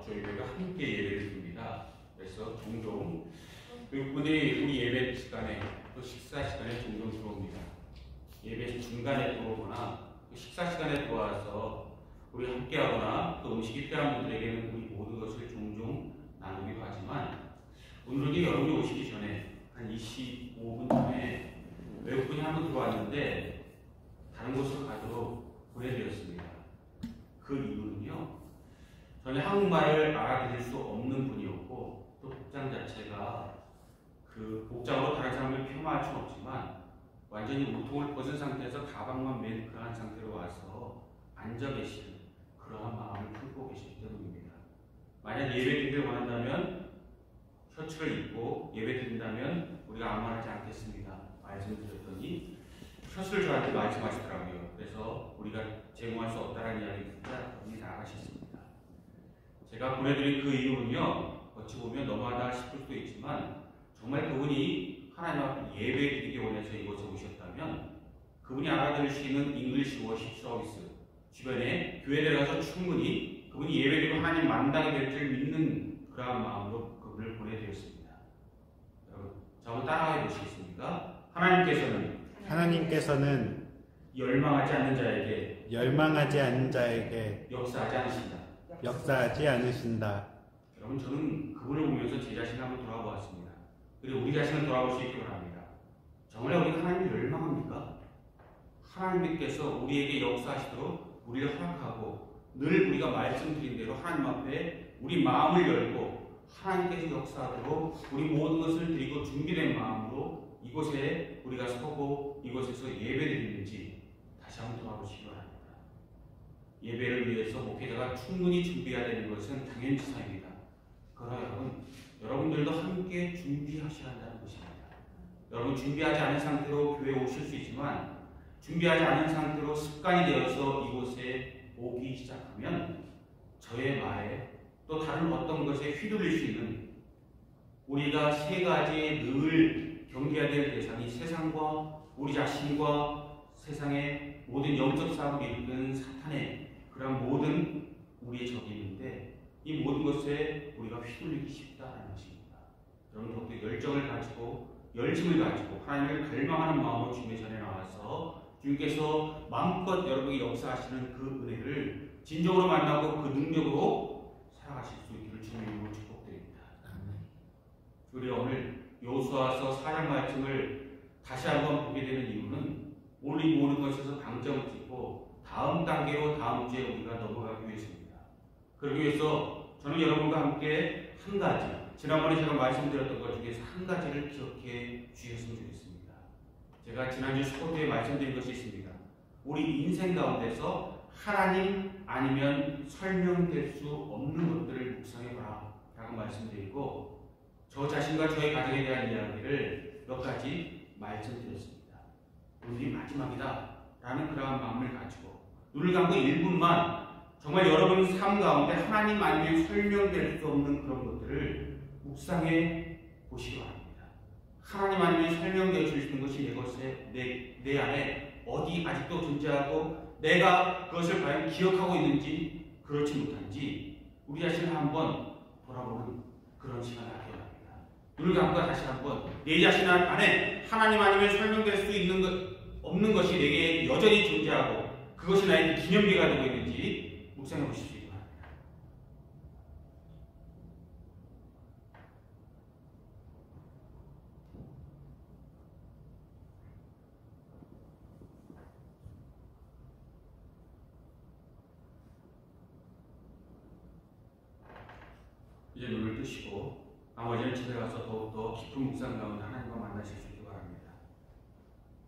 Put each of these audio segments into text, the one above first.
저희가 함께 예배를 드립니다. 그래서 종종 그분들이 우리 예배 시간에 또 식사 시간에 종종 들어옵니다. 예배 중간에 들어오거나 식사 시간에 들어와서 우리 함께하거나 또 음식이 필요한 분들에게는 우리 모든 것을 종종 나누기도 하지만 오늘은 여러분이 오시기 전에 한 25분 전에 외국분이 한 분 들어왔는데 다른 곳으로 가도록 보내드렸습니다. 그 이유는요, 저는 한국말을 알아들을 수 없는 분이었고 또 복장 자체가 그 복장으로 다른 사람을 폄하할 수는 없지만 완전히 우통을 벗은 상태에서 가방만 맨 그러한 상태로 와서 앉아 계시는 그러한 마음을 품고 계시기 때문입니다. 만약 예배 드리기를 원한다면 셔츠를 입고 예배 드린다면 우리가 아무 말 하지 않겠습니다. 말씀을 드렸더니 셔츠를 저한테 말씀하시더라고요. 그래서 우리가 제공할 수 없다는 이야기 듣자 그분이 나가셨습니다. 제가 보내드린 그 이유는요, 어찌 보면 너무하다 싶을 수도 있지만 정말 그분이 하나님 앞에 예배 드리기 원해서 이곳에 오셨다면 그분이 알아들을 수 있는 잉글리시 워십 서비스 주변에 교회에 가서 충분히 그분이 예배 드리고 하나님 만나게 될 줄 믿는 그러한 마음으로 그분을 보내드렸습니다. 여러분, 저 한번 따라해 보시겠습니까? 하나님께서는 열망하지 않는 자에게 역사하지 않으신다. 여러분, 저는 그분을 보면서 제 자신을 한번 돌아보았습니다. 그리고 우리 자신을 돌아볼 수 있기 바랍니다. 정말 우리가 하나님을 열망합니까? 하나님께서 우리에게 역사하시도록 우리를 허락하고 늘 우리가 말씀드린 대로 하나님 앞에 우리 마음을 열고 하나님께서 역사하도록 우리 모든 것을 드리고 준비된 마음으로 이곳에 우리가 서고 이곳에서 예배드리는지 다시 한번 돌아보시기 바랍니다. 예배를 위해서 목회자가 충분히 준비해야 되는 것은 당연지사입니다. 그러나 여러분들도 함께 준비하셔야 한다는 것입니다. 여러분, 준비하지 않은 상태로 교회에 오실 수 있지만 준비하지 않은 상태로 습관이 되어서 이곳에 오기 시작하면 저의 말에 또 다른 어떤 것에 휘둘릴 수 있는 우리가 세 가지에 늘 경계해야 될 대상이 세상과 우리 자신과 세상의 모든 영적 사업을 이끄는 사탄의 그런 모든 우리의 적이 있는데 이 모든 것에 우리가 휘둘리기 쉽다는 것입니다. 여러분, 더욱더 열정을 가지고 열심을 가지고 하나님을 갈망하는 마음으로 주님의 전에 나와서 주님께서 마음껏 여러분이 역사하시는 그 은혜를 진정으로 만나고 그 능력으로 살아가실 수 있기를 주님의 이름으로 축복드립니다. 우리 오늘 여호수아서 4장 말씀을 다시 한번 보게 되는 이유는 오늘 이 모든 것에서 방점을 찍고 다음 단계로 다음 주에 우리가 넘어가기 위해서입니다. 그러기 위해서 저는 여러분과 함께 한 가지, 지난번에 제가 말씀드렸던 것 중에서 한 가지를 기억해 주셨으면 좋겠습니다. 제가 지난주 스포트에 말씀드린 것이 있습니다. 우리 인생 가운데서 하나님 아니면 설명될 수 없는 것들을 묵상해봐라 라고 말씀드리고 저 자신과 저의 가정에 대한 이야기를 몇 가지 말씀드렸습니다. 오늘이 마지막이다 라는 그러한 마음을 가지고 눈을 감고 1분만 정말 여러분 삶 가운데 하나님 아니면 설명될 수 없는 그런 것들을 묵상해 보시기 바랍니다. 하나님 아니면 설명될 수 있는 것이 내 안에 어디 아직도 존재하고 내가 그것을 과연 기억하고 있는지 그렇지 못한지 우리 자신을 한번 돌아보는 그런 시간을 갖게 합니다. 눈을 감고 다시 한번 내 자신 안에 하나님 아니면 설명될 수 없는 것이 내게 여전히 존재하고 그것이 나에게 기념비가 되고 있는지 묵상해 보십시오. 이제 눈을 뜨시고 나머지는 집에 가서 더욱더 깊은 묵상 가운데 하나님과 만나실 수 있기 바랍니다.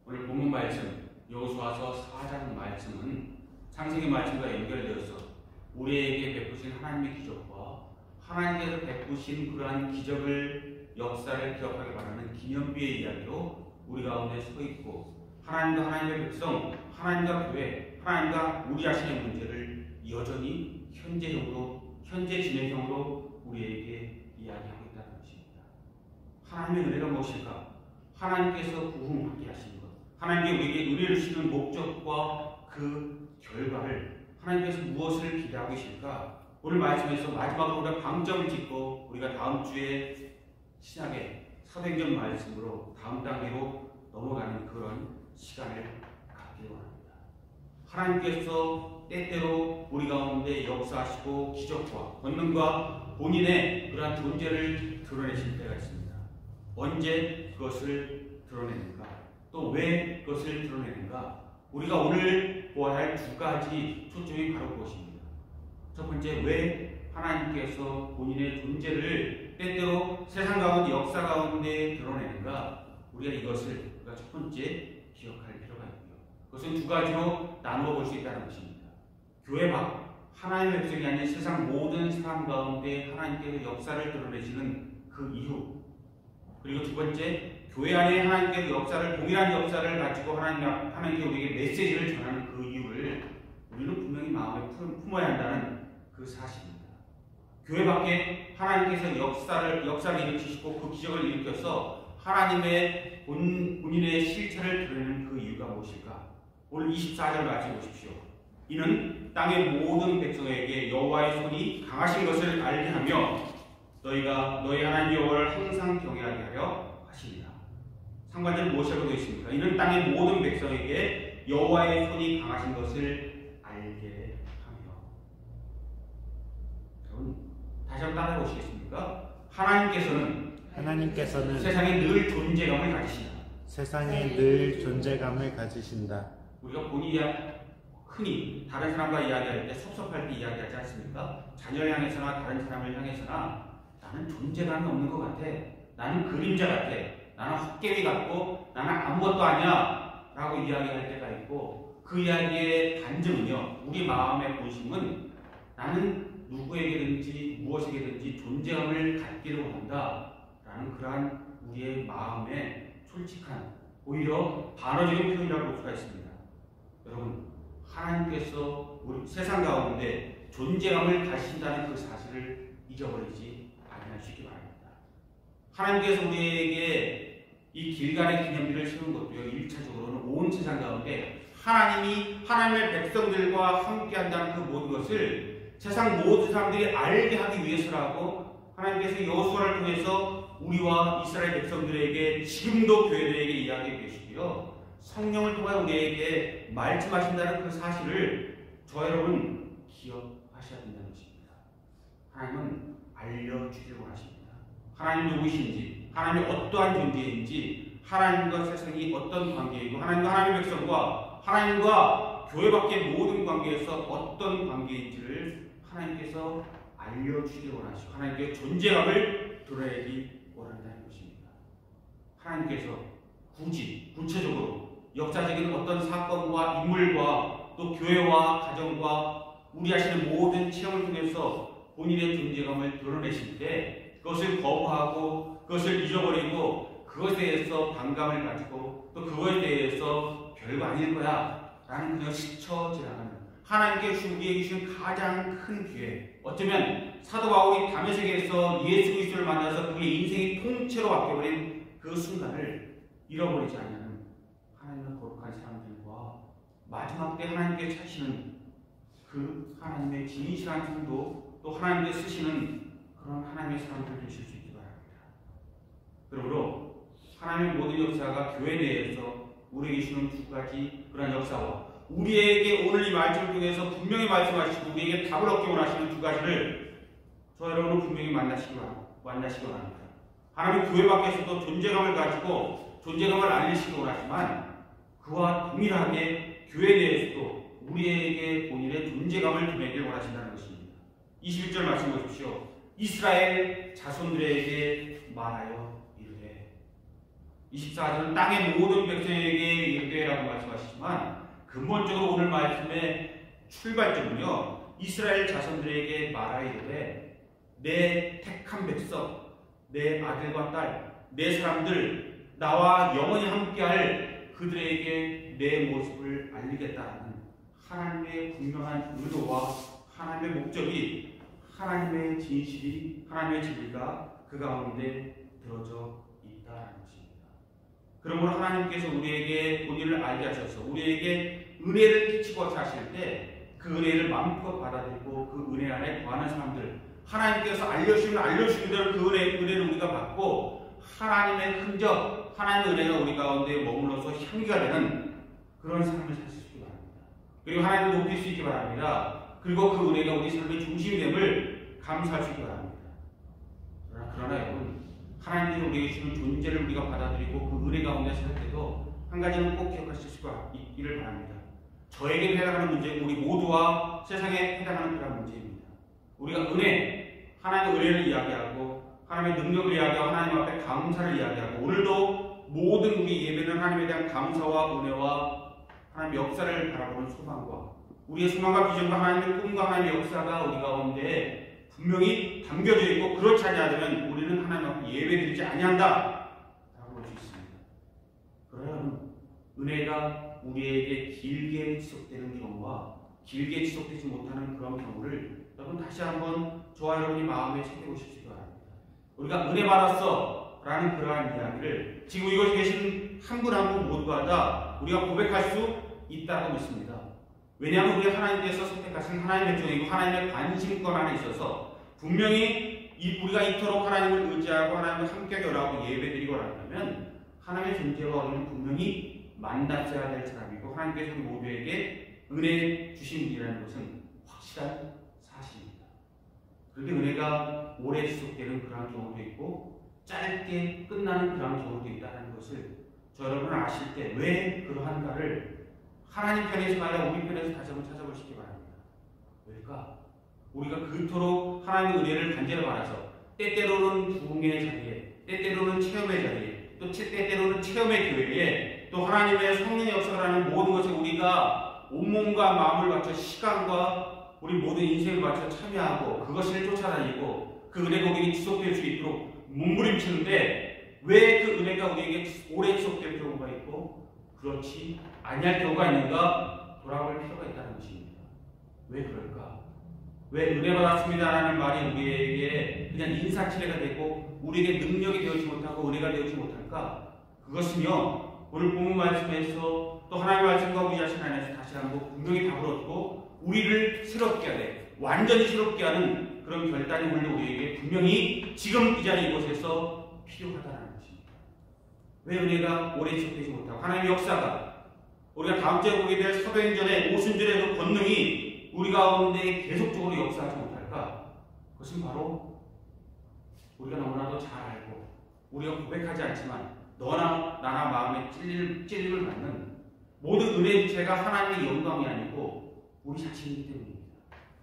오늘 본문 말씀 여호수아서 4장 말씀은 창세기 말씀과 연결되어서 우리에게 베푸신 하나님의 기적과 하나님께서 베푸신 그러한 기적을 역사를 기억하게 바라는 기념비의 이야기로 우리 가운데 서 있고 하나님과 하나님의 백성, 하나님과 교회, 하나님과 우리 자신의 문제를 여전히 현재 진행형으로 우리에게 이야기하고 있다는 것입니다. 하나님의 은혜가 무엇일까? 하나님께서 구원하게 하신 것, 하나님께 우리에게 은혜를 주시는 목적과 그 결과를 하나님께서 무엇을 기대하고 계실까? 오늘 말씀에서 마지막으로 우리가 방점을 찍고 우리가 다음 주에 신약의 사도행전 말씀으로 다음 단계로 넘어가는 그런 시간을 갖기를 원합니다. 하나님께서 때때로 우리 가운데 역사하시고 기적과 권능과 본인의 그러한 존재를 드러내실 때가 있습니다. 언제 그것을 드러내는가? 또 왜 그것을 드러내는가? 우리가 오늘 보아야 할 두 가지 초점이 바로 그것입니다. 첫 번째, 왜 하나님께서 본인의 존재를 때때로 세상 가운데 역사 가운데 드러내는가? 우리가 이것을 우리가 첫 번째 기억할 필요가 있고요. 그것은 두 가지로 나누어 볼 수 있다는 것입니다. 교회 밖 하나님의 백성이 아닌 세상 모든 사람 가운데 하나님께서 역사를 드러내시는 그 이유, 그리고 두 번째, 교회 안에 하나님께서 역사를, 동일한 역사를 가지고 하나님께 우리에게 메시지를 전하는 그 이유를 우리는 분명히 마음에 품어야 한다는 그 사실입니다. 교회 밖에 하나님께서 역사를 일으키시고 그 기적을 일으켜서 하나님의 본인의 실체를 드러내는 그 이유가 무엇일까? 오늘 24절 말씀 보십시오. 이는 땅의 모든 백성에게 여호와의 손이 강하신 것을 알게 하며 너희가 너희 하나님 여호와를 항상 경외하게 하려 하시니라. 상반절은 무엇이라고 되어 있습니까? 이는 땅의 모든 백성에게 여호와의 손이 강하신 것을 알게 하며. 여러분 다시 한번 따라해 보시겠습니까? 하나님께서는 세상에 늘 존재감을 가지신다. 세상에 늘 존재감을 가지신다. 우리가 본인이 흔히 다른 사람과 이야기할 때 섭섭할 때 이야기하지 않습니까? 자녀를 향해서나 다른 사람을 향해서나 나는 존재감이 없는 것 같아. 나는 그림자 같아. 나는 헛개미 같고 나는 아무것도 아니야 라고 이야기할 때가 있고, 그 이야기의 반증은요, 우리 마음의 본심은 나는 누구에게든지 무엇에게든지 존재감을 갖기를 원한다 라는 그러한 우리의 마음의 솔직한, 오히려 반어적인 표현이라고 볼 수가 있습니다. 여러분, 하나님께서 우리 세상 가운데 존재감을 가지신다는 그 사실을 잊어버리지 않으시기 바랍니다. 하나님께서 우리에게 이 길갈의 기념비를 세운 것도요, 1차적으로는 온 세상 가운데 하나님이 하나님의 백성들과 함께한다는 그 모든 것을 세상 모든 사람들이 알게 하기 위해서라고 하나님께서 여호수아를 통해서 우리와 이스라엘 백성들에게 지금도 교회들에게 이야기해 계시고요, 성령을 통해 우리에게 말씀하신다는 그 사실을 저 여러분 기억하셔야 된다는 것입니다. 하나님은 알려주기를 원하십니다. 하나님 누구신지, 하나님이 어떠한 존재인지, 하나님과 세상이 어떤 관계이고 하나님과 하나님의 백성과 하나님과 교회 밖의 모든 관계에서 어떤 관계인지를 하나님께서 알려주기를 원하시고 하나님께 존재감을 드러내기 원한다는 것입니다. 하나님께서 굳이 구체적으로 역사적인 어떤 사건과 인물과 또 교회와 가정과 우리 하시는 모든 체험을 통해서 본인의 존재감을 드러내실 때 그것을 거부하고 그것을 잊어버리고 그것에 대해서 반감을 가지고 또 그것에 대해서 별거 아닐 거야 라는 그냥 스쳐 지나가는 하나님께 우리에게 주신 가장 큰 기회, 어쩌면 사도 바울이 다메섹에서 예수 그리스도를 만나서 그의 인생이 통째로 바뀌어버린 그 순간을 잃어버리지 않는 하나님의 거룩한 사람들과 마지막 때 하나님께 찾으시는 그 하나님의 진실한 성도, 또 하나님께 쓰시는 그런 하나님의 사람들 되실 수 있기 바랍니다. 그러므로 하나님의 모든 역사가 교회 내에서 우리에게 주는 두 가지 그런 역사와 우리에게 오늘 이 말씀을 통해서 분명히 말씀하시고 우리에게 답을 얻기 원하시는 두 가지를 저 여러분은 분명히 만나시기 원합니다. 하나님 교회 밖에서도 존재감을 가지고 존재감을 알리시기 원하지만 그와 동일하게 교회 내에서도 우리에게 본인의 존재감을 드러내길 원하신다는 것입니다. 21절 말씀 보십시오. 이스라엘 자손들에게 말하여 이르되. 24절은 땅의 모든 백성에게 이르되라고 말씀하시지만 근본적으로 오늘 말씀의 출발점은요, 이스라엘 자손들에게 말하여 이르되 내 택한 백성, 내 아들과 딸, 내 사람들, 나와 영원히 함께할 그들에게 내 모습을 알리겠다는 하나님의 분명한 의도와 하나님의 목적이, 하나님의 진실이, 하나님의 진리가 그 가운데 들어져 있다는 것입니다. 그러므로 하나님께서 우리에게 본인을 알게 하셔서 우리에게 은혜를 끼치고 하실 때 그 은혜를 마음껏 받아들이고 그 은혜 안에 거하는 사람들, 하나님께서 알려주시는 대로 그 은혜를 우리가 받고 하나님의 흔적, 하나님의 은혜가 우리 가운데 머물러서 향기가 되는 그런 삶을 살 수 있기 바랍니다. 그리고 하나님을 높일 수 있기 바랍니다. 그리고 그 은혜가 우리 삶의 중심이 됨을 감사할 수 있기 바랍니다. 그러나 여러분, 하나님이 우리에게 주는 존재를 우리가 받아들이고 그 은혜 가운데 살 때도 한 가지는 꼭 기억하실 수 있기를 바랍니다. 저에게 해당하는 문제는 우리 모두와 세상에 해당하는 그런 문제입니다. 우리가 하나님의 은혜를 이야기하고 하나님의 능력을 이야기하고 하나님 앞에 감사를 이야기하고 오늘도 모든 우리 예배는 하나님에 대한 감사와 은혜와 하나님의 역사를 바라보는 소망과 우리의 소망과 비전과 하나님의 꿈과 하나님의 역사가 우리 가운데 분명히 담겨져 있고 그렇지 아니하면 우리는 하나님 앞에 예배드리지 아니한다 라고 볼 수 있습니다. 그러나 은혜가 우리에게 길게 지속되는 경우와 길게 지속되지 못하는 그런 경우를 여러분 다시 한번 저와 여러분이 마음에 새겨보시기 바랍니다. 우리가 은혜 받았어 라는 그러한 이야기를 지금 이곳에 계신 한 분 한 분 모두가 다 우리가 고백할 수 있다고 믿습니다. 왜냐하면 우리 하나님께서 선택하신 하나님의 백성이고 하나님의 관심권 안에 있어서 분명히 우리가 이토록 하나님을 의지하고 하나님을 함께 결하고 예배드리고 하려면 하나님의 존재와 우리는 분명히 만났어야 될 사람이고 하나님께서 우리 모두에게 은혜 주신 분이라는 것은 확실한 사실입니다. 그런데 은혜가 오래 지속되는 그런 경우도 있고 짧게 끝나는 그런 경우도 있다는 것을 여러분 아실 때 왜 그러한가를 하나님 편에서 아니라 우리 편에서 다시 한번 찾아보시기 바랍니다. 왜일까? 우리가 그토록 하나님의 은혜를 간절히 바라서 때때로는 부흥의 자리에, 때때로는 체험의 자리에, 또 때때로는 체험의 교회에, 또 하나님의 성령의 역사를 하는 모든 것에 우리가 온몸과 마음을 바쳐 시간과 우리 모든 인생을 바쳐 참여하고 그것을 쫓아다니고 그 은혜가 우리에게 지속될 수 있도록 몸부림치는데 왜 그 은혜가 우리에게 오래 지속될 경우가 있고 그렇지 아니할 경우가 있는가 돌아볼 필요가 있다는 것입니다. 왜 그럴까? 왜 은혜 받았습니다라는 말이 우리에게 그냥 인사치레가 되고 우리에게 능력이 되어지 못하고 은혜가 되어지 못할까? 그것은요 오늘 본문 말씀에서 또 하나님의 말씀과 우리 자신 안에서 다시 한번 분명히 답을 얻고 우리를 새롭게 하되 완전히 새롭게 하는 그런 결단이 오늘 우리에게 분명히 지금 이 자리 이곳에서 필요하다는 것입니다. 왜 은혜가 오래 지속되지 못하고 하나님의 역사가 우리가 다음 주에 보게 될 사도행전의 오순절의 그 권능이 우리 가운데 계속적으로 역사하지 못할까? 그것은 바로 우리가 너무나도 잘 알고 우리가 고백하지 않지만 너나 나나 마음에 찔림을 받는 모든 은혜의 주체가 하나님의 영광이 아니고 우리 자신이기 때문입니다.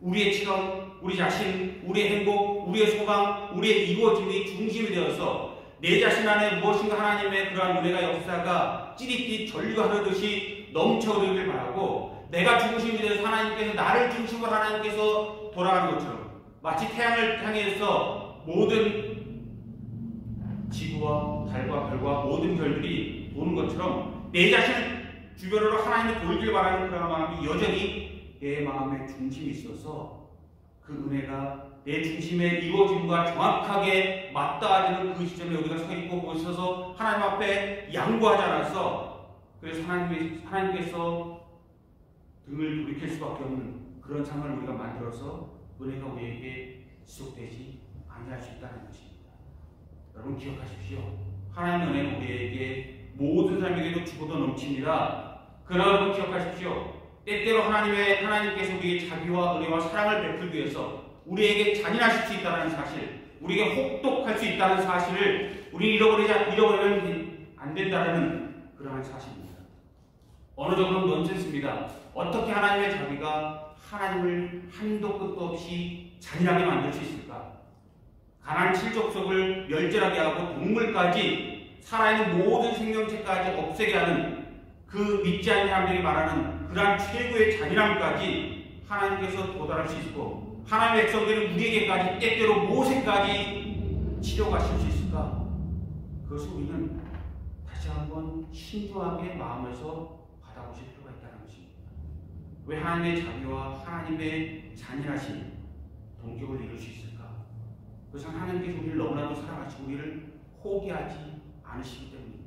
우리의 체험, 우리 자신, 우리의 행복, 우리의 소망, 우리의 이루어짐이 중심이 되어서 내 자신 안에 무엇인가 하나님의 그러한 은혜가 역사가 찌릿찌릿 전류가 흐르듯이 넘쳐 흐르길 바라고 내가 중심이 되어서 하나님께서 나를 중심으로 하나님께서 돌아가는 것처럼 마치 태양을 향해서 모든 지구와 달과 별과 모든 별들이 도는 것처럼 내 자신을 주변으로 하나님이 돌길 바라는 그런 마음이 여전히 내 마음의 중심이 있어서 그 은혜가 내 중심의 이루어짐과 정확하게 맞닿아지는 그 시점에 우리가 서 있고 거기 서서 하나님 앞에 양보하지 않아서 그래서 하나님께서 등을 돌이킬 수밖에 없는 그런 상황을 우리가 만들어서 은혜가 우리에게 지속되지 아니할 수 있다는 것입니다. 여러분 기억하십시오. 하나님의 은혜는 우리에게 모든 사람에게도 주고도 넘칩니다. 그러나 여러분 기억하십시오. 때때로 하나님께서 우리에게 자비와 은혜와 사랑을 베풀기 위해서 우리에게 잔인하실 수 있다는 사실, 우리에게 혹독할 수 있다는 사실을 우리 잃어버리면 안 된다는 그러한 사실입니다. 어느 정도는 넌센스입니다. 어떻게 하나님의 자비가 하나님을 한도 끝도 없이 잔인하게 만들 수 있을까? 가난 7족속을 멸절하게 하고 동물까지 살아있는 모든 생명체까지 없애게 하는 그 믿지 않는 사람들이 말하는 그러한 최고의 잔인함까지 하나님께서 도달할 수 있고 하나님의 백성들은 우리에게까지 때때로 모세까지 치료가실 수 있을까? 그것을 우리는 다시 한번 신중하게 마음에서 받아보실 필요가 있다는 것입니다. 왜 하나님의 자비와 하나님의 잔인하신 동격을 이룰 수 있을까? 그것은 하나님께서 우리를 너무나도 사랑하시고 우리를 포기하지 않으시기 때문입니다.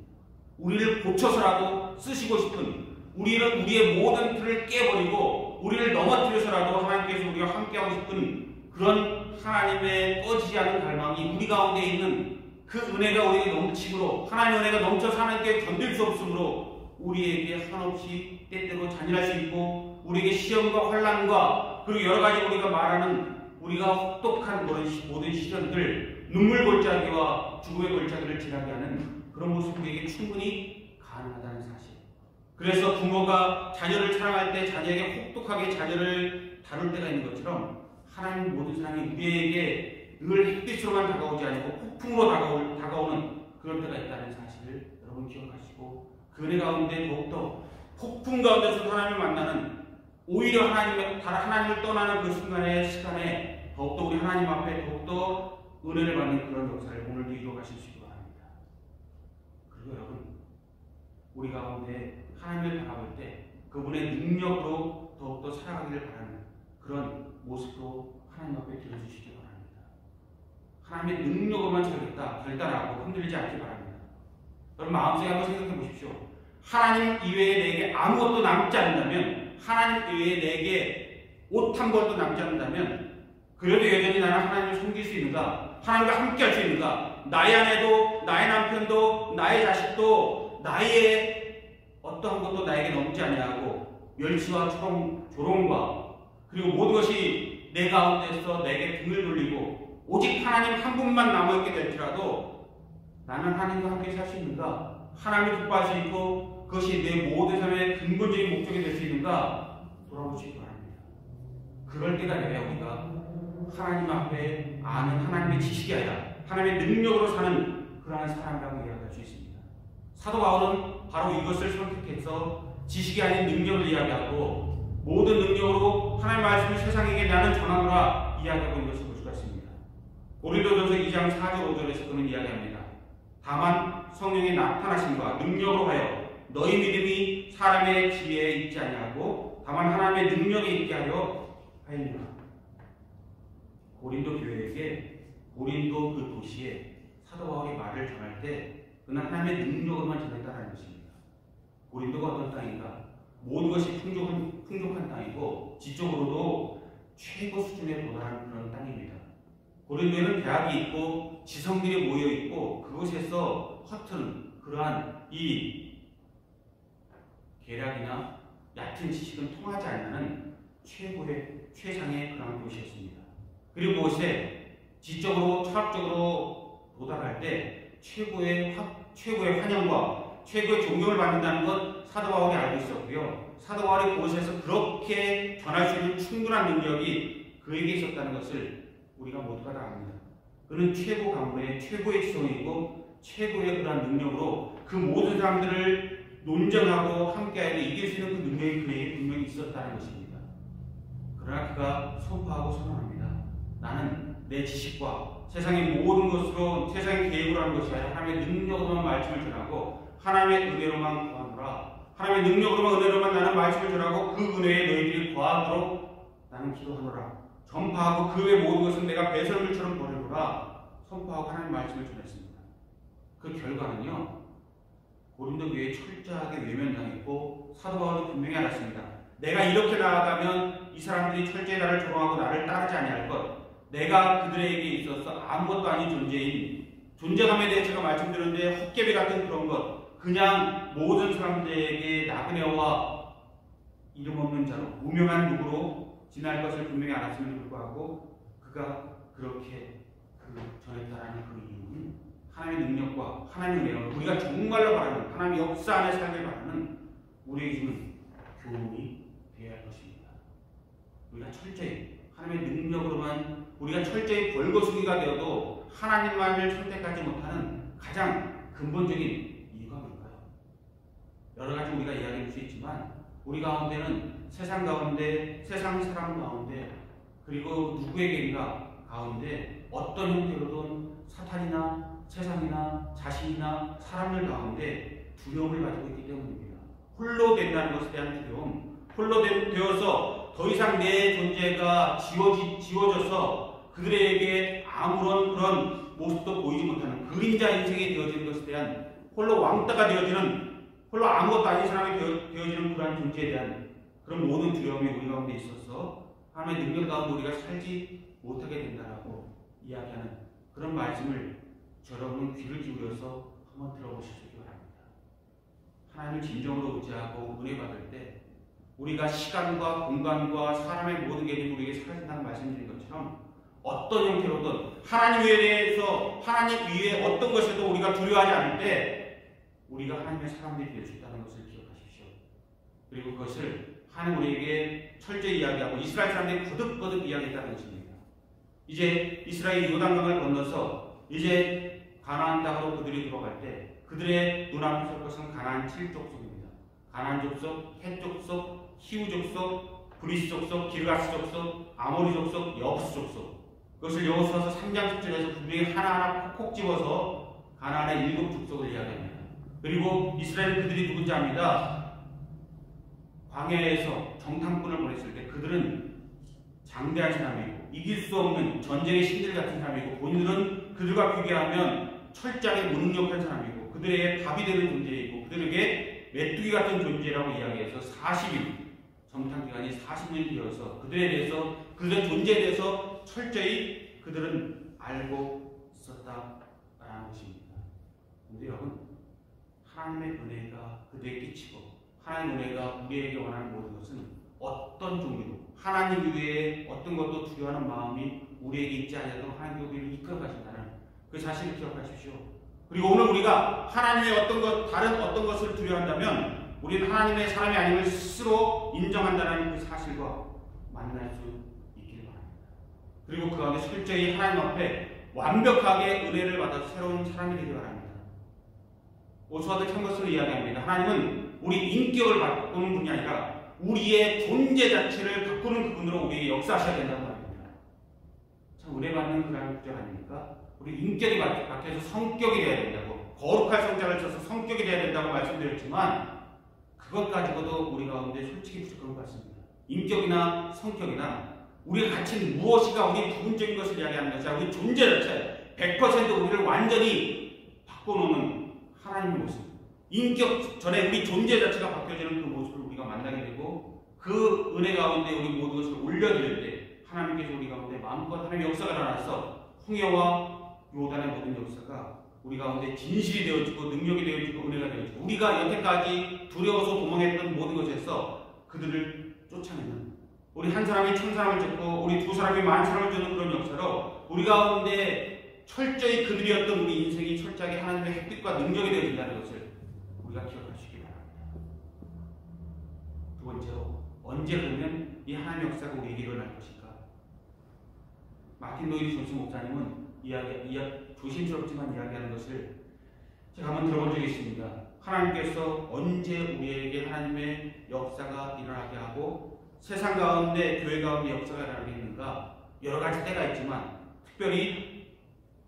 우리를 고쳐서라도 쓰시고 싶은 우리는 우리의 모든 틀을 깨버리고 우리를 넘어뜨려서라도 하나님께서 우리가 함께하고 싶은 그런 하나님의 꺼지지 않는 갈망이 우리 가운데 있는 그 은혜가 우리에게 넘침으로, 하나님의 은혜가 넘쳐서 하나님께 견딜 수 없으므로 우리에게 한없이 때때로 잔인할 수 있고, 우리에게 시험과 환난과 그리고 여러 가지 우리가 말하는 우리가 혹독한 모든 시련들, 눈물 골짜기와 죽음의 골짜기를 지나게 하는 그런 모습이 우리에게 충분히 가능하다는 사실. 그래서 부모가 자녀를 사랑할 때 자녀에게 혹독하게 자녀를 다룰 때가 있는 것처럼 하나님 모든 사랑이 우리에게 늘 햇빛으로만 다가오지 않고 폭풍으로 다가오는 그런 때가 있다는 사실을 여러분 기억하시고, 그 은혜 가운데 더욱더 폭풍 가운데서 하나님을 만나는, 오히려 하나님을 떠나는 그 시간에 더욱더 우리 하나님 앞에 더욱더 은혜를 받는 그런 역사를 오늘도 이루어가실 수 있기 바랍니다. 그리고 여러분, 우리 가운데 하나님을 바라볼 때 그분의 능력으로 더욱더 살아가기를 바라는 그런 모습으로 하나님 앞에 들어주시기 바랍니다. 하나님의 능력으로만 살겠다, 결단하고 흔들리지 않기 바랍니다. 여러분 마음속에 한번 생각해 보십시오. 하나님 이외에 내게 아무것도 남지 않는다면, 하나님 이외에 내게 옷 한 벌도 남지 않는다면, 그래도 여전히 나는 하나님을 섬길 수 있는가? 하나님과 함께 할 수 있는가? 나의 아내도, 나의 남편도, 나의 자식도, 나의 어떠한 것도 나에게 넘지 아니하고 멸치와 조롱과 그리고 모든 것이 내 가운데서 내게 등을 돌리고 오직 하나님 한 분만 남아있게 될지라도 나는 하나님과 함께 살 수 있는가? 하나님을 기뻐할 수 있고 그것이 내 모든 삶의 근본적인 목적이 될 수 있는가? 돌아보시기 바랍니다. 그럴 때가 돼야 우리가 하나님 앞에 아는 하나님의 지식이 아니라 하나님의 능력으로 사는 그러한 사람이라고 이야기할 수 있습니다. 사도 바울은 바로 이것을 선택해서 지식이 아닌 능력을 이야기하고 모든 능력으로 하나님의 말씀을 세상에게 나는 전하노라 이야기하고 있는 것을 볼 수가 있습니다. 고린도전서 2장 4절 5절에서 그는 이야기합니다. 다만 성령의 나타나심과 능력으로 하여 너희 믿음이 사람의 지혜에 있지 아니하고 다만 하나님의 능력에 있게 하려 하였느니라. 고린도 교회에게, 고린도 그 도시에 사도 바울이 말을 전할 때 그는 하나님의 능력으로만 전했다는 것입니다. 고린도가 어떤 땅인가? 모든 것이 풍족한 땅이고 지적으로도 최고 수준에 도달한 그런 땅입니다. 고린도에는 대학이 있고 지성들이 모여 있고 그곳에서 허튼 그러한 이 계략이나 얕은 지식은 통하지 않는 최상의 그런 곳이었습니다. 그리고 그곳에 지적으로 철학적으로 도달할 때 최고의 환영과 최고의 존경을 받는다는 것 사도 바울이 알고 있었고요. 사도 바울이 그곳에서 그렇게 전할 수 있는 충분한 능력이 그에게 있었다는 것을 우리가 모두가 다 압니다. 그는 최고 가문의 최고의 지성이고 최고의 그러한 능력으로 그 모든 사람들을 논쟁하고 함께하여 이길 수 있는 그 능력이 그에게 분명히 있었다는 것입니다. 그러나 그가 선포하고 선언합니다. 나는 내 지식과 세상의 모든 것으로 세상의 계획으로 하는 것이 아니라 하나님의 능력으로만 말씀을 전하고 하나님의 은혜로만 구하노라. 하나님의 능력으로만 은혜로만 나는 말씀을 전하고 그 은혜에 너희들이 구하도록 나는 기도하노라. 전파하고 그 외 모든 것은 내가 배설물처럼 버리노라. 선포하고 하나님의 말씀을 전했습니다. 그 결과는요, 고린도 교회에 철저하게 외면당했고 사도 바울이 분명히 알았습니다. 내가 이렇게 나아가면 이 사람들이 철저히 나를 조롱하고 나를 따르지 아니할 것, 내가 그들에게 있어서 아무것도 아닌 존재인, 존재감에 대해 제가 말씀드렸는데 헛개비 같은 그런 것, 그냥 모든 사람들에게 나그네와 이름 없는 자로 무명한 누구로 지날 것을 분명히 알았음에도 불구하고 그가 그렇게 전했다라는 그 이유는 하나님의 능력과 하나님의 은혜로 우리가 정말로 바라는 하나님의 역사 안에 살길 바라는 우리에게 주는 교훈이 되어야 할 것입니다. 우리가 철저히 하나님의 능력으로만, 우리가 철저히 벌거숭이가 되어도 하나님만을 선택하지 못하는 가장 근본적인 이유가 뭘까요? 여러 가지 우리가 이야기할 수 있지만 우리 가운데는 세상 가운데, 세상 사람 가운데, 그리고 누구에게인가 가운데 어떤 형태로든 사탄이나 세상이나 자신이나 사람들 가운데 두려움을 가지고 있기 때문입니다. 홀로 된다는 것에 대한 두려움, 홀로 되어서 더 이상 내 존재가 지워져서 그들에게 아무런 그런 모습도 보이지 못하는 그림자 인생이 되어지는 것에 대한, 홀로 왕따가 되어지는, 홀로 아무것도 아닌 사람이 되어지는 그러한 존재에 대한 그런 모든 두려움이 우리 가운데 있어서 하나님의 능력 가운데 우리가 살지 못하게 된다라고 이야기하는 그런 말씀을 여러분은 귀를 기울여서 한번 들어보시기 바랍니다. 하나님을 진정으로 의지하고 은혜 받을 때 우리가 시간과 공간과 사람의 모든 개념이 우리에게 사라진다는 말씀드린 것처럼 어떤 형태로든 하나님 외에 대해서 하나님 위에 어떤 것에도 우리가 두려워하지 않을 때 우리가 하나님의 사람들이 될 수 있다는 것을 기억하십시오. 그리고 그것을 하나님 우리에게 철저히 이야기하고 이스라엘 사람들이 거듭거듭 이야기했다는 것입니다. 이제 이스라엘이 요단강을 건너서 이제 가나안 땅으로 그들이 들어갈 때 그들의 눈앞에 설 것은 가나안 7족속입니다. 가나안 족속, 헷 족속, 히우 족속, 브리스 족속, 기르가스 족속, 아모리 족속, 여부스 족속. 그것을 여호수아서 3장 10절에서 분명히 하나하나 콕콕 집어서 가나안의 7족속을 이야기합니다. 그리고 이스라엘 그들이 누군지 압니다. 광야에서 정탐꾼을 보냈을 때 그들은 장대한 사람이고 이길 수 없는 전쟁의 신들 같은 사람이고 본인들은 그들과 비교하면 철저하게 무능력한 사람이고 그들에게 답이 되는 존재이고 그들에게 메뚜기 같은 존재라고 이야기해서 40일 정탐기간이 40년이 되어서 그들에 대해서 그들의 존재에 대해서 철저히 그들은 알고 있었다라는 것입니다. 그런데 여러분 하나님의 은혜가 그들에게 끼치고 하나님의 은혜가 우리에게 원하는 모든 것은 어떤 종류로 하나님 외에 어떤 것도 두려워하는 마음이 우리에게 있지 않아도 하나님께 우리를 이끌어 가신다는 그 사실을 기억하십시오. 그리고 오늘 우리가 하나님의 어떤 것 다른 어떤 것을 두려워한다면 우리는 하나님의 사람이 아님을 스스로 인정한다는 그 사실과 만날 수 있기를 바랍니다. 그리고 그 가운데 철저히 하나님 앞에 완벽하게 은혜를 받아서 새로운 사람이 되기 바랍니다. 오스와드 챔버스는 이야기합니다. 하나님은 우리 인격을 바꾸는 분이 아니라 우리의 존재 자체를 바꾸는 그분으로 우리에게 역사하셔야 된다고 합니다. 참 은혜 받는 그런 구절 아닙니까? 우리 인격이 바뀌어서 성격이 되어야 된다고 거룩할 성장을 쳐서 성격이 되어야 된다고 말씀드렸지만 그것 가지고도 우리 가운데 솔직히 부족한 것 같습니다. 인격이나 성격이나 우리가 가진 무엇이가 우리 부분적인 것을 이야기하는 것이 아니라 우리 존재 자체 100% 우리를 완전히 바꿔놓는 하나님의 모습 인격 전에 우리 존재 자체가 바뀌어지는 그 모습을 우리가 만나게 되고 그 은혜 가운데 우리 모든 것을 올려드릴 때 하나님께서 우리 가운데 마음껏 하나님의 역사가 일어나서 홍해와 요단의 모든 역사가 우리 가운데 진실이 되어지고 능력이 되어지고 은혜가 되어지고 우리가 여태까지 두려워서 도망했던 모든 것에서 그들을 쫓아내는 우리 한 사람이 천 사람을 쫓고 우리 두 사람이 만 사람을 쫓는 그런 역사로 우리 가운데 철저히 그들이었던 우리 인생이 철저하게 하나님의 햇빛과 능력이 되어진다는 것을 우리가 기억하시기 바랍니다. 두 번째로 언제 그러면 이 하나님의 역사가 우리에게 일어날 것인가? 마틴 노일 존스 목사님은 조심스럽지만 이야기하는 것을 제가 한번 들어본 적이 있습니다. 하나님께서 언제 우리에게 하나님의 역사가 일어나게 하고 세상 가운데 교회 가운데 역사가 일어나게 했는가? 여러 가지 때가 있지만 특별히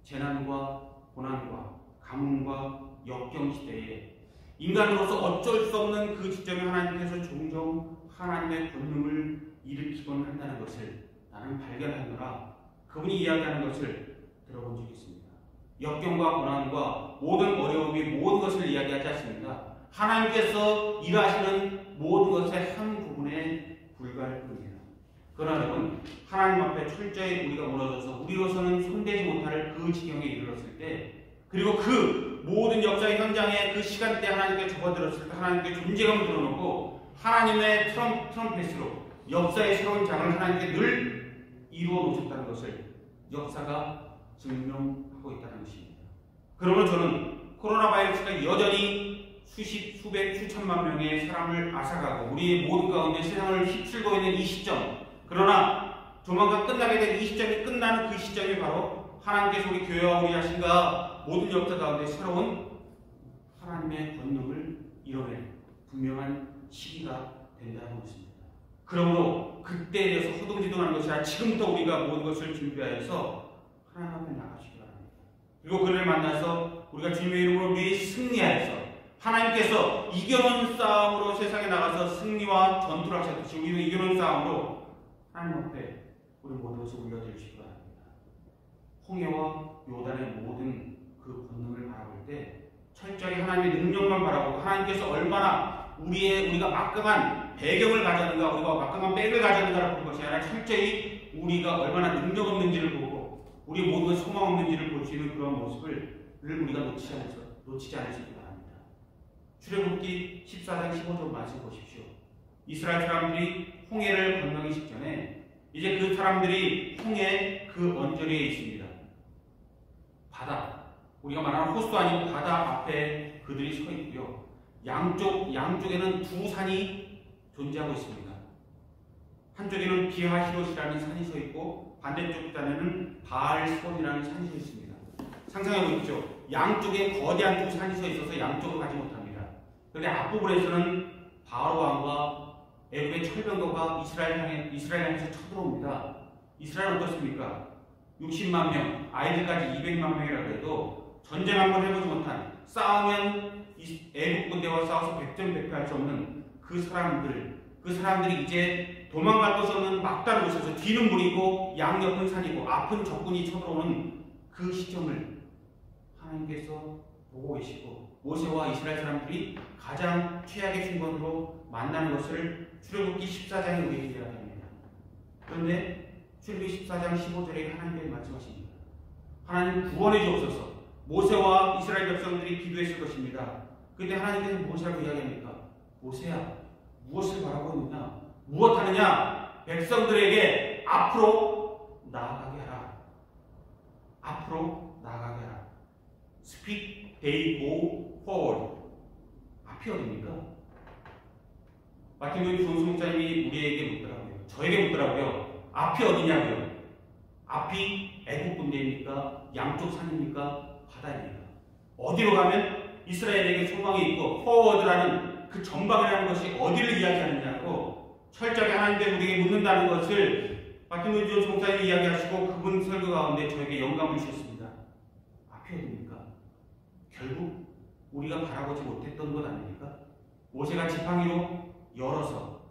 재난과 고난과 가뭄과 역경 시대에 인간으로서 어쩔 수 없는 그 시점에 하나님께서 종종 하나님의 권능을 일으키곤 한다는 것을 나는 발견하느라 그분이 이야기하는 것을 들어본 적이 있습니다. 역경과 고난과 모든 어려움이 모든 것을 이야기하지 않습니다. 하나님께서 일하시는 모든 것의 한 부분에 불과할 뿐입니다. 그러나 여러분 하나님 앞에 철저히 우리가 무너져서 우리로서는 손대지 못할 그 지경에 이르렀을 때 그리고 그 모든 역사의 현장에 그 시간대 하나님께 접어들었을 때 하나님께 존재감을 드러놓고 하나님의 트럼펫으로 역사의 새로운 장을 하나님께 늘 이루어 놓으셨다는 것을 역사가 증명하고 있다는 것입니다. 그러므로 저는 코로나 바이러스가 여전히 수백, 수천만 명의 사람을 앗아가고 우리의 모든 가운데 세상을 휩쓸고 있는 이 시점 그러나 조만간 끝나게 될 이 시점이 끝나는 그 시점이 바로 하나님께서 우리 교회와 우리 자신과 모든 역사 가운데 새로운 하나님의 권능을 이뤄낼 분명한 시기가 된다는 것입니다. 그러므로 그때에 대해서 허둥지둥하는 것이 아니라 지금부터 우리가 모든 것을 준비하여서 하나님 앞에 나가시기 바랍니다. 그리고 그를 만나서 우리가 주님의 이름으로 매일 승리하여서 하나님께서 이겨놓은 싸움으로 세상에 나가서 승리와 전투를 하셨듯이 우리는 이겨놓은 싸움으로 하나님 앞에 우리 모든 것을 올려드리시기 바랍니다. 홍해와 요단의 모든 그 권능을 바라볼 때 철저히 하나님의 능력만 바라보고 하나님께서 얼마나 우리가 막강한 배경을 가졌는가, 우리가 막강한 백을 가졌는가를 보는 것이 아니라 철저히 우리가 얼마나 능력 없는지를 보고 우리 모든 소망 없는지를 볼 수 있는 그런 모습을 우리가 놓치지 않으시기 바랍니다. 출애굽기 14장 15절 말씀 보십시오. 이스라엘 사람들이 홍해를 건너기 직전에 이제 그 사람들이 홍해 그 언저리에 있습니다. 바다, 우리가 말하는 호수 아니고 바다 앞에 그들이 서 있고요. 양쪽에는 두 산이 존재하고 있습니다. 한쪽에는 비하히롯이라는 산이 서 있고 반대쪽 단에는 바알스본이라는 산이 서 있습니다. 상상해 보십시오. 양쪽에 거대한 두 산이 서 있어서 양쪽으로 가지 못합니다. 그런데 앞부분에서는 바로 왕과 애굽의 철병거가 이스라엘 향해서 쳐들어옵니다. 이스라엘은 어떻습니까? 60만 명, 아이들까지 200만 명이라고 해도 전쟁 한번 해보지 못한, 싸우면 애국 군대와 싸워서 백전백패할 수 없는 그 사람들이 이제 도망갈 곳 없는 막다른 곳에서 뒤는 물이고 양옆은 산이고 앞은 적군이 쳐들어오는 그 시점을 하나님께서 보고 계시고 모세와 이스라엘 사람들이 가장 최악의 순간으로 만나는 것을 출애굽기 14장에 우리에게 이야기합니다. 그런데 출애굽기 14장 15절에 하나님께서 말씀하십니다. 하나님 구원해 주옵소서. 모세와 이스라엘 백성들이 기도했을 것입니다. 그런데 하나님께서 모세라고 이야기합니까? 모세야, 무엇을 바라고 있느냐? 무엇하느냐? 백성들에게 앞으로 나아가게 하라. 앞으로 나아가게 하라. Speak, they go forward. 앞이 어딥니까? 마틴 루이 존스 목사님이 우리에게 묻더라고요. 저에게 묻더라고요. 앞이 어디냐고요? 앞이 애국 군대입니까? 양쪽 산입니까? 바다입니까? 어디로 가면 이스라엘에게 소망이 있고 forward라는 그 전방이라는 것이 어디를 이야기하느냐고 철저하게 하나님께 우리에게 묻는다는 것을 마틴 루이 존스 목사님이 이야기하시고 그분 설교 가운데 저에게 영감을 주셨습니다. 앞이 어디입니까? 결국 우리가 바라보지 못했던 것 아닙니까? 모세가 지팡이로 열어서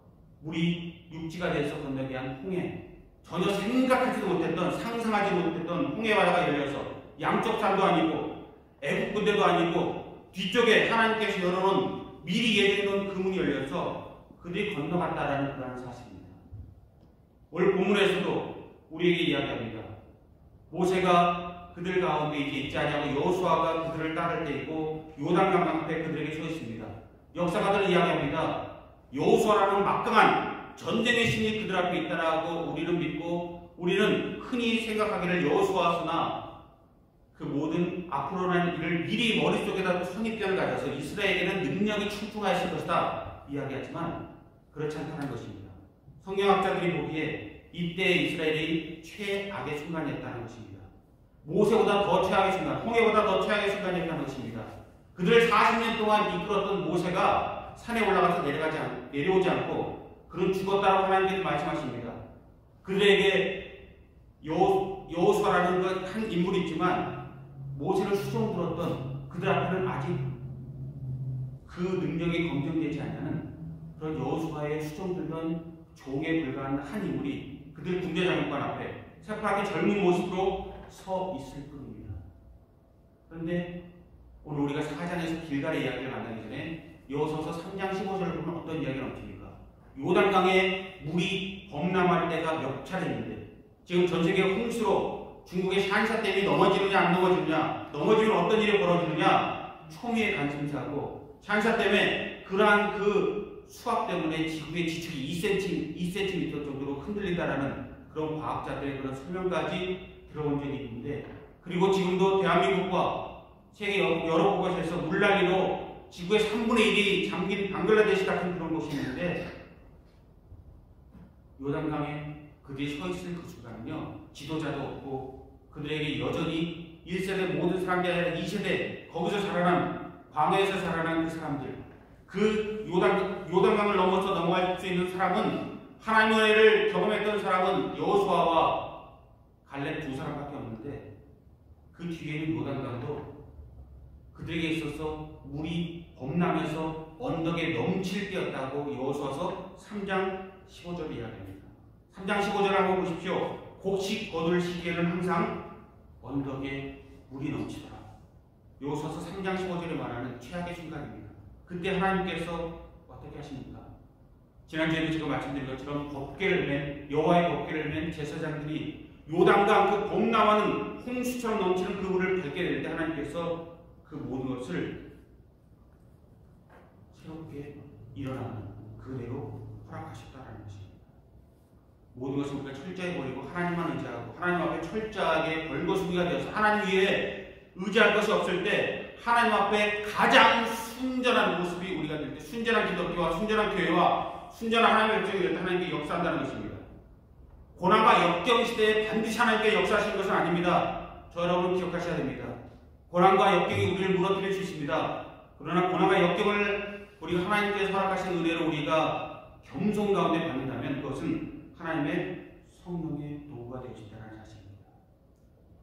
물이 육지가 돼서 건너게 한 홍해, 전혀 생각하지도 못했던, 상상하지도 못했던 홍해 바다가 열려서 양쪽 산도 아니고 애국 군대도 아니고 뒤쪽에 하나님께서 열어놓은 미리 예정해놓은 그 문이 열려서 그들이 건너갔다라는 그런 사실입니다. 오늘 본문에서도 우리에게 이야기합니다. 모세가 그들 가운데 이제 있지 아니하고 여호수아가 그들을 따를 때이고 요단강 앞에 그들에게 서 있습니다. 역사가들은 이야기합니다. 여호수아라는 막강한 전쟁의 신이 그들 앞에 있다라고 우리는 믿고 우리는 흔히 생각하기를 여호수아서나 그 모든 앞으로는 이를 미리 머릿속에다 선입견을 가져서 이스라엘에게는 능력이 충충하였을 것이다 이야기하지만 그렇지 않다는 것입니다. 성경학자들이 보기에 이때 이스라엘이 최악의 순간이었다는 것입니다. 모세보다 더 최악의 순간, 홍해보다 더 최악의 순간이었다는 것입니다. 그들을 40년 동안 이끌었던 모세가 산에 올라가서 내려오지 않고 그는 죽었다고 하나님께서 말씀하십니다. 그들에게 여호수아라는 한 인물이 있지만 모세를 수종 들었던 그들 앞에는 아직 그 능력이 검증되지 않는 그런 여호수아의 수종 들던 종에 불과한 한 인물이 그들 군대 장관 앞에 새파랗게 젊은 모습으로 서 있을 뿐입니다. 그런데 오늘 우리가 4장에서 길갈의 이야기를 만나기 전에 여호수아서 3장 15절을 보면 어떤 이야기가 나옵니까? 요단강에 물이 범람할 때가 몇 차례 있는데 지금 전세계 홍수로 중국의 샨샤댐이 넘어지느냐 안 넘어지느냐, 넘어지면 어떤 일이 벌어지느냐, 초미의 관심사고 샨샤댐에 그러한 그 수압 때문에 지구의 지축이 2cm 정도로 흔들린다라는 그런 과학자들의 그런 설명까지 들어본 적이 있는데, 그리고 지금도 대한민국과 세계 여러 곳에서 물난리로 지구의 3분의 1이 잠긴 방글라데시 같은 그런 곳이 있는데 요단강에 그들이 서 있을 그 순간은요, 지도자도 없고 그들에게 여전히 1세대 모든 사람들이 아니라 2세대 거기서 살아난, 광야에서 살아난 그 사람들, 그 요단강을 넘어서 넘어갈 수 있는 사람은, 하나님의 은혜를 경험했던 사람은 여호수아와 갈렙 두 사람밖에 없는데 그 뒤에는 요단강도 그들에게 있어서 물이 범람해서 언덕에 넘칠 때였다고 여호수아서 3장 15절 이야기합니다. 3장 15절을 한번 보십시오. 곡식 거둘 시기에는 항상 언덕에 물이 넘치더라. 여호수아서 3장 15절에 말하는 최악의 순간입니다. 그때 하나님께서 어떻게 하십니까? 지난주에도 제가 말씀드린 것처럼 여호와의 법궤를 맨 제사장들이 요단강 그 범람하는 홍수처럼 넘치는 그 물을 밟게 될 때 하나님께서 그 모든 것을 새롭게 일어나는 그대로 허락하셨다는 것입니다. 모든 것을 우리가 철저히 버리고 하나님만 의지하고 하나님 앞에 철저하게 벌거숭이가 되어서 하나님 위에 의지할 것이 없을 때 하나님 앞에 가장 순전한 모습이 우리가 될 때 순전한 기독교와 순전한 교회와 순전한 하나님의 백성이 될 때 하나님께 역사한다는 것입니다. 고난과 역경 시대에 반드시 하나님께 역사하시는 것은 아닙니다. 저 여러분 기억하셔야 됩니다. 고난과 역경이 우리를 무너뜨릴 수 있습니다. 그러나 고난과 역경을 우리가 하나님께서 허락하신 은혜로 우리가 겸손 가운데 받는다면 그것은 하나님의 성령의 도구가 되어 있다는 사실입니다.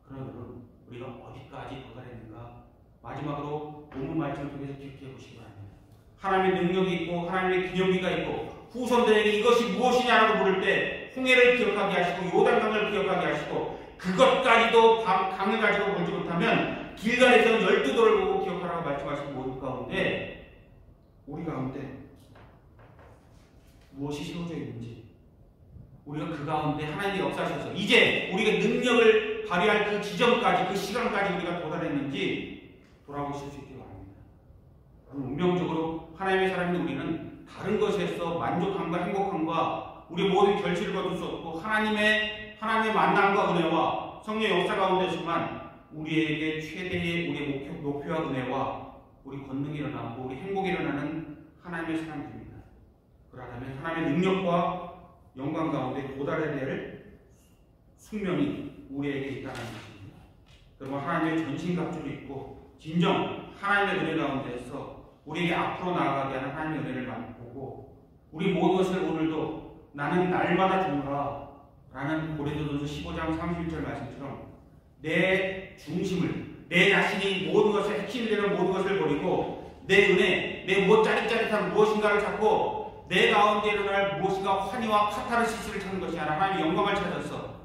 그러나 여러분 우리가 어디까지 도달했는가 마지막으로 본문 말씀을 통해서 기억해 보시기 바랍니다. 하나님의 능력이 있고 하나님의 기념비가 있고 후손들에게 이것이 무엇이냐라고 물을 때 홍해를 기억하게 하시고 요단강을 기억하게 하시고 그것까지도 강을 가지고 보지 못하면 길갈에서는 12돌을 보고 기억하라고 말씀하신 모든 가운데 우리 가운데 무엇이 세워져 있는지 우리가 그 가운데 하나님의 역사하셔서 이제 우리가 능력을 발휘할 그 지점까지 그 시간까지 우리가 도달했는지 돌아보실 수 있기 바랍니다. 운명적으로 하나님의 사람인 우리는 다른 것에서 만족함과 행복함과 우리 모든 결실을 거둘 수 없고 하나님의 만남과 은혜와 성령의 역사 가운데서만 우리에게 최대의 우리의 목표와 은혜와 우리 권능이 일어나고 우리 행복이 일어나는 하나님의 사람들입니다. 그러다면 하나님의 능력과 영광 가운데 도달해야 될 숙명이 우리에게 있다는 것입니다. 그러면 하나님의 전신갑주를 입고 진정 하나님의 은혜 가운데서 우리에게 앞으로 나아가게 하는 하나님의 은혜를 보고 우리 모든 것을 오늘도 나는 날마다 주노라 라는 고린도전서 15장 31절 말씀처럼 내 중심을 내 자신이 모든 것의 핵심이 되는 모든 것을 버리고 내 은혜, 내 짜릿짜릿한 무엇인가를 찾고 내 가운데 일어날 무엇인가 환희와 카타르시스를 찾는 것이 아니라 하나님의 영광을 찾아서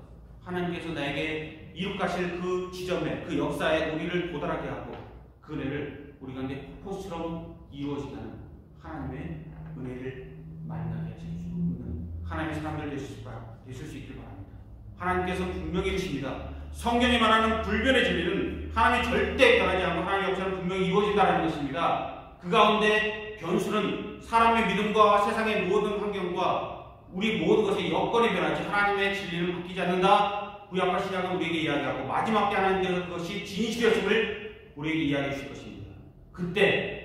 하나님께서 나에게 이룩하실 그 지점에 그 역사에 우리를 도달하게 하고 그 은혜를 우리 가운데 폭포수처럼 이루어지는 하나님의 은혜를 만나게 하실 수 있는 하나님의 사람들 되실 수 있길 바랍니다. 하나님께서 분명히 이르십니다. 성경이 말하는 불변의 진리는 하나님이 절대 변하지 않고 하나님의 역사는 분명히 이루어진다는 것입니다. 그 가운데 변수는 사람의 믿음과 세상의 모든 환경과 우리 모든 것의 여건이 변하지 하나님의 진리는 바뀌지 않는다. 구약과 신약은 우리에게 이야기하고 마지막 때 하나님께서 그것이 진실이었음을 우리에게 이야기해 주실 것입니다. 그때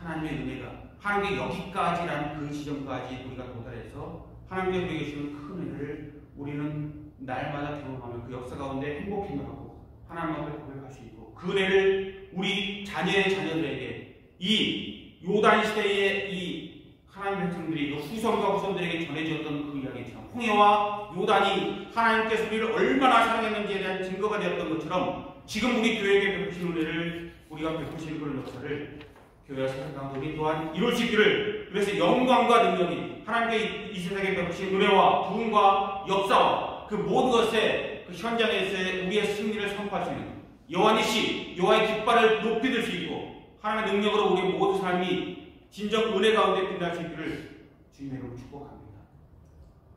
하나님의 은혜가 하나님께 여기까지라는 그 지점까지 우리가 도달해서 하나님께서 우리에게 주시는 큰 은혜를 우리는 날마다 경험하며 그 역사 가운데 행복해하고 하나님 앞에 고백할 수 있고 그 은혜를 우리 자녀의 자녀들에게 이 요단 시대의 이 하나님의 백성들이 후손과 후손들에게 전해졌던 그 이야기처럼 홍해와 요단이 하나님께서 우리를 얼마나 사랑했는지에 대한 증거가 되었던 것처럼 지금 우리 교회에게 베푸신 은혜를 우리가 베푸시는 그런 역사를 교회와 세상 가운데 우리 또한 이룰 수 있기를 그래서 영광과 능력이 하나님께 이 세상에 베푸신 은혜와 부흥과 역사와 그 모든 것에 그 현장에서의 우리의 승리를 선포할 수 있는 여호와의 깃발을 높이 들 수 있고 하나님의 능력으로 우리 모든 삶이 진정 은혜 가운데 빛날 수 있기를 주님의 이름으로 축복합니다.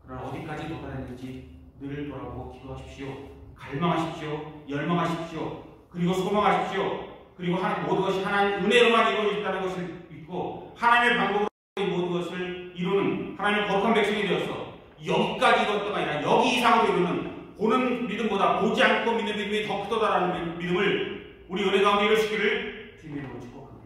그러나 어디까지 도달했는지 늘 돌아보고 기도하십시오. 갈망하십시오. 열망하십시오. 그리고 소망하십시오. 그리고 모든 것이 하나님 은혜로만 이루어져 있다는 것을 믿고 하나님의 방법으로 이 모든 것을 이루는 하나님의 거룩한 백성이 되어서 여기까지 이것도가 아니라 여기 이상으로 이루는 보는 믿음보다 보지 않고 믿는 믿음이 더 크다라는 믿음을 우리 은혜 가운데 이루시기를 주님의 이름으로 축복합니다.